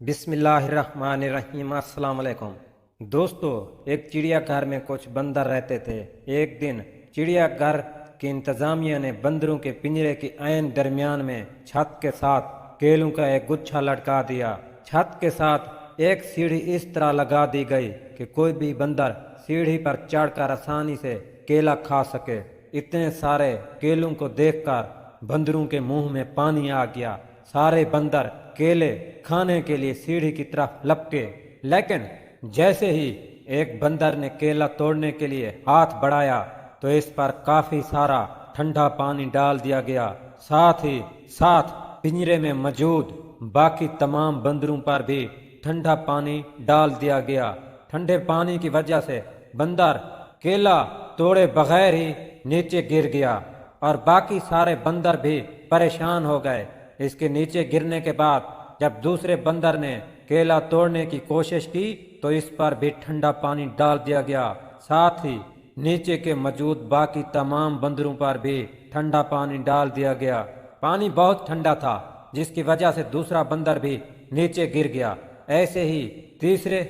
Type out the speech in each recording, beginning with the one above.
بسم اللہ الرحمن الرحیم۔ السلام علیکم دوستو، ایک چڑیا گھر میں کچھ بندر رہتے تھے۔ ایک دن چڑیا گھر کی انتظامیہ نے بندروں کے پنجرے کی عین درمیان میں چھت کے ساتھ کیلوں کا ایک گچھا لٹکا دیا۔ چھت کے ساتھ ایک سیڑھی اس طرح لگا دی گئی کہ کوئی بھی بندر سیڑھی پر چڑھ کر آسانی سے کیلا کھا سکے۔ اتنے سارے کیلوں کو دیکھ کر بندروں کے منہ میں پانی آ گیا۔ سارے بندر کیلے کھانے کے لیے سیڑھی کی طرف لپکے، لیکن جیسے ہی ایک بندر نے کیلا توڑنے کے لیے ہاتھ بڑھایا تو اس پر کافی سارا ٹھنڈا پانی ڈال دیا گیا۔ ساتھ ہی ساتھ پنجرے میں موجود باقی تمام بندروں پر بھی ٹھنڈا پانی ڈال دیا گیا۔ ٹھنڈے پانی کی وجہ سے بندر کیلا توڑے بغیر ہی نیچے گر گیا اور باقی سارے بندر بھی پریشان ہو گئے۔ اس کے نیچے گرنے کے بعد جب دوسرے بندر نے کیلا توڑنے کی کوشش کی تو اس پر بھی ٹھنڈا پانی ڈال دیا گیا۔ ساتھ ہی نیچے کے موجود باقی تمام بندروں پر بھی ٹھنڈا پانی ڈال دیا گیا۔ پانی بہت ٹھنڈا تھا جس کی وجہ سے دوسرا بندر بھی نیچے گر گیا۔ ایسے ہی تیسرے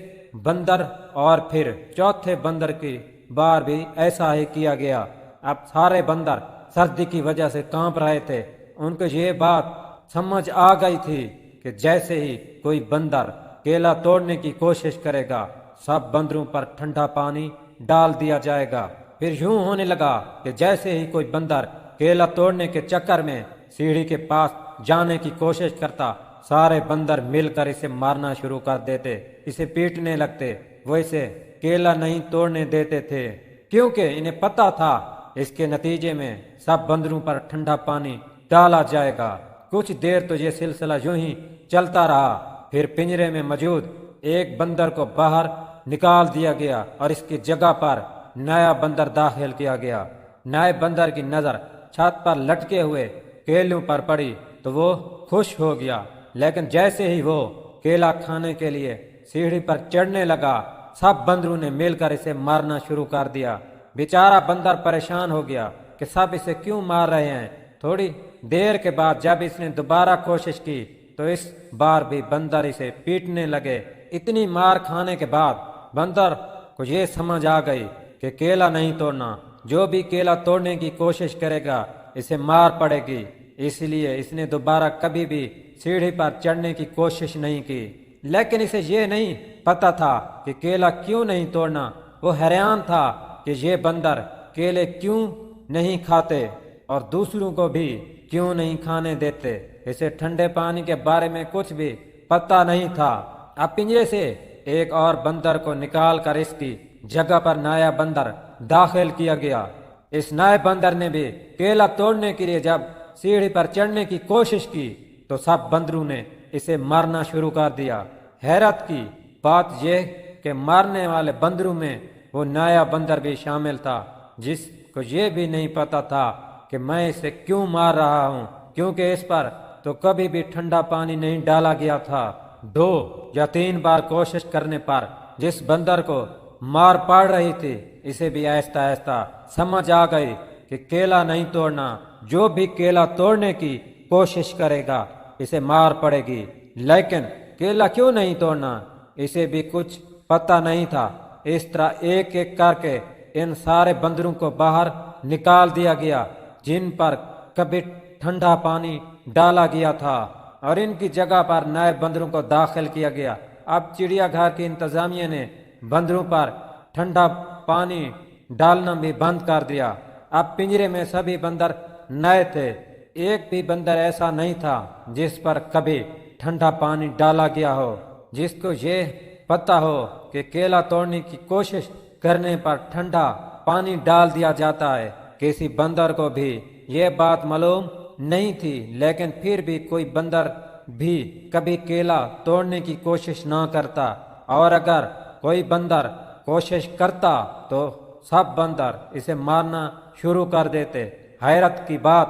بندر اور پھر چوتھے بندر کی بار بھی ایسا ہی کیا گیا۔ اب سارے بندر سردی کی وجہ سے کانپ رہے تھے۔ ان کو یہ بات سمجھ آ گئی تھی کہ جیسے ہی کوئی بندر کیلا توڑنے کی کوشش کرے گا سب بندروں پر ٹھنڈا پانی ڈال دیا جائے گا۔ پھر یوں ہونے لگا کہ جیسے ہی کوئی بندر کیلا توڑنے کے چکر میں سیڑھی کے پاس جانے کی کوشش کرتا سارے بندر مل کر اسے مارنا شروع کر دیتے، اسے پیٹنے لگتے۔ وہ اسے کیلا نہیں توڑنے دیتے تھے کیونکہ انہیں پتہ تھا اس کے نتیجے میں سب بندروں پر ٹھنڈا پانی ڈالا جائے گا۔ کچھ دیر تو یہ سلسلہ یوں ہی چلتا رہا۔ پھر پنجرے میں موجود ایک بندر کو باہر نکال دیا گیا اور اس کی جگہ پر نیا بندر داخل کیا گیا۔ نئے بندر کی نظر چھت پر لٹکے ہوئے کیلوں پر پڑی تو وہ خوش ہو گیا، لیکن جیسے ہی وہ کیلا کھانے کے لیے سیڑھی پر چڑھنے لگا سب بندروں نے مل کر اسے مارنا شروع کر دیا۔ بیچارہ بندر پریشان ہو گیا کہ سب اسے کیوں مار رہے ہیں۔ تھوڑی دیر کے بعد جب اس نے دوبارہ کوشش کی تو اس بار بھی بندر اسے پیٹنے لگے۔ اتنی مار کھانے کے بعد بندر کو یہ سمجھ آ گئی کہ کیلا نہیں توڑنا، جو بھی کیلا توڑنے کی کوشش کرے گا اسے مار پڑے گی۔ اس لیے اس نے دوبارہ کبھی بھی سیڑھی پر چڑھنے کی کوشش نہیں کی۔ لیکن اسے یہ نہیں پتا تھا کہ کیلا کیوں نہیں توڑنا۔ وہ حیران تھا کہ یہ بندر کیلے کیوں نہیں کھاتے اور دوسروں کو بھی کیوں نہیں کھانے دیتے۔ اسے ٹھنڈے پانی کے بارے میں کچھ بھی پتہ نہیں تھا۔ اب پنجرے سے ایک اور بندر کو نکال کر اس کی جگہ پر نیا بندر داخل کیا گیا۔ اس نئے بندر نے بھی کیلا توڑنے کے لیے جب سیڑھی پر چڑھنے کی کوشش کی تو سب بندروں نے اسے مارنا شروع کر دیا۔ حیرت کی بات یہ کہ مارنے والے بندروں میں وہ نیا بندر بھی شامل تھا، جس کو یہ بھی نہیں پتا تھا کہ میں اسے کیوں مار رہا ہوں، کیونکہ اس پر تو کبھی بھی ٹھنڈا پانی نہیں ڈالا گیا تھا۔ 2 یا 3 بار کوشش کرنے پر جس بندر کو مار پڑ رہی تھی اسے بھی آہستہ آہستہ سمجھ آ گئی کہ کیلا نہیں توڑنا، جو بھی کیلا توڑنے کی کوشش کرے گا اسے مار پڑے گی۔ لیکن کیلا کیوں نہیں توڑنا اسے بھی کچھ پتہ نہیں تھا۔ اس طرح ایک ایک کر کے ان سارے بندروں کو باہر نکال دیا گیا جن پر کبھی ٹھنڈا پانی ڈالا گیا تھا، اور ان کی جگہ پر نئے بندروں کو داخل کیا گیا۔ اب چڑیا گھر کی انتظامیہ نے بندروں پر ٹھنڈا پانی ڈالنا بھی بند کر دیا۔ اب پنجرے میں سبھی بندر نئے تھے، ایک بھی بندر ایسا نہیں تھا جس پر کبھی ٹھنڈا پانی ڈالا گیا ہو۔ جس کو یہ پتہ ہو کہ کیلا توڑنے کی کوشش کرنے پر ٹھنڈا پانی ڈال دیا جاتا ہے، کسی بندر کو بھی یہ بات معلوم نہیں تھی، لیکن پھر بھی کوئی بندر بھی کبھی کیلا توڑنے کی کوشش نہ کرتا، اور اگر کوئی بندر کوشش کرتا تو سب بندر اسے مارنا شروع کر دیتے۔ حیرت کی بات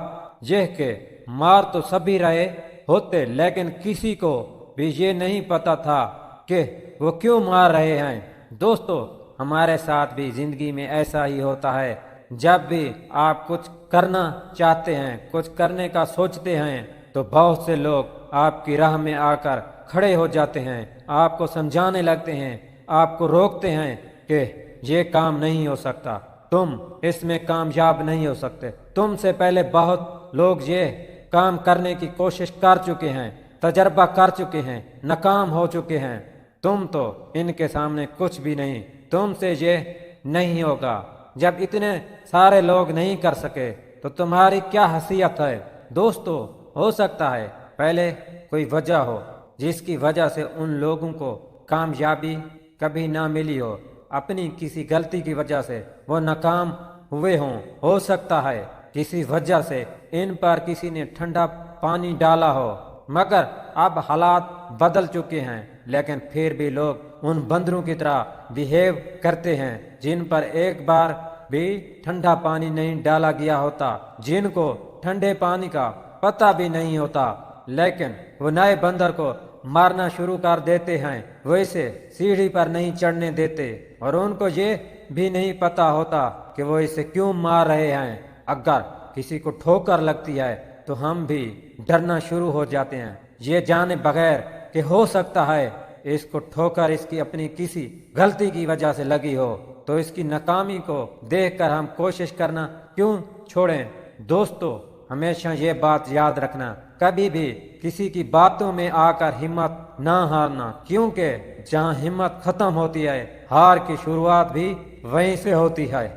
یہ کہ مار تو سبھی رہے ہوتے، لیکن کسی کو بھی یہ نہیں پتا تھا کہ وہ کیوں مار رہے ہیں۔ دوستو، ہمارے ساتھ بھی زندگی میں ایسا ہی ہوتا ہے۔ جب بھی آپ کچھ کرنا چاہتے ہیں، کچھ کرنے کا سوچتے ہیں تو بہت سے لوگ آپ کی راہ میں آ کر کھڑے ہو جاتے ہیں، آپ کو سمجھانے لگتے ہیں، آپ کو روکتے ہیں کہ یہ کام نہیں ہو سکتا، تم اس میں کامیاب نہیں ہو سکتے، تم سے پہلے بہت لوگ یہ کام کرنے کی کوشش کر چکے ہیں، تجربہ کر چکے ہیں، ناکام ہو چکے ہیں، تم تو ان کے سامنے کچھ بھی نہیں، تم سے یہ نہیں ہوگا۔ جب اتنے سارے لوگ نہیں کر سکے تو تمہاری کیا حیثیت ہے؟ دوستو، ہو سکتا ہے پہلے کوئی وجہ ہو جس کی وجہ سے ان لوگوں کو کامیابی کبھی نہ ملی ہو، اپنی کسی غلطی کی وجہ سے وہ ناکام ہوئے ہوں، ہو سکتا ہے کسی وجہ سے ان پر کسی نے ٹھنڈا پانی ڈالا ہو، مگر اب حالات بدل چکے ہیں، لیکن پھر بھی لوگ ان بندروں کی طرح بیہیو کرتے ہیں جن پر ایک بار بھی ٹھنڈا پانی نہیں ڈالا گیا ہوتا، جن کو ٹھنڈے پانی کا پتہ بھی نہیں ہوتا، لیکن وہ نئے بندر کو مارنا شروع کر دیتے ہیں، وہ اسے سیڑھی پر نہیں چڑھنے دیتے، اور ان کو یہ بھی نہیں پتا ہوتا کہ وہ اسے کیوں مار رہے ہیں۔ اگر کسی کو ٹھوکر لگتی ہے تو ہم بھی ڈرنا شروع ہو جاتے ہیں، یہ جانے بغیر کہ ہو سکتا ہے اس کو ٹھوکر اس کی اپنی کسی غلطی کی وجہ سے لگی ہو، تو اس کی ناکامی کو دیکھ کر ہم کوشش کرنا کیوں چھوڑیں؟ دوستو، ہمیشہ یہ بات یاد رکھنا، کبھی بھی کسی کی باتوں میں آ کر ہمت نہ ہارنا، کیونکہ جہاں ہمت ختم ہوتی ہے، ہار کی شروعات بھی وہیں سے ہوتی ہے۔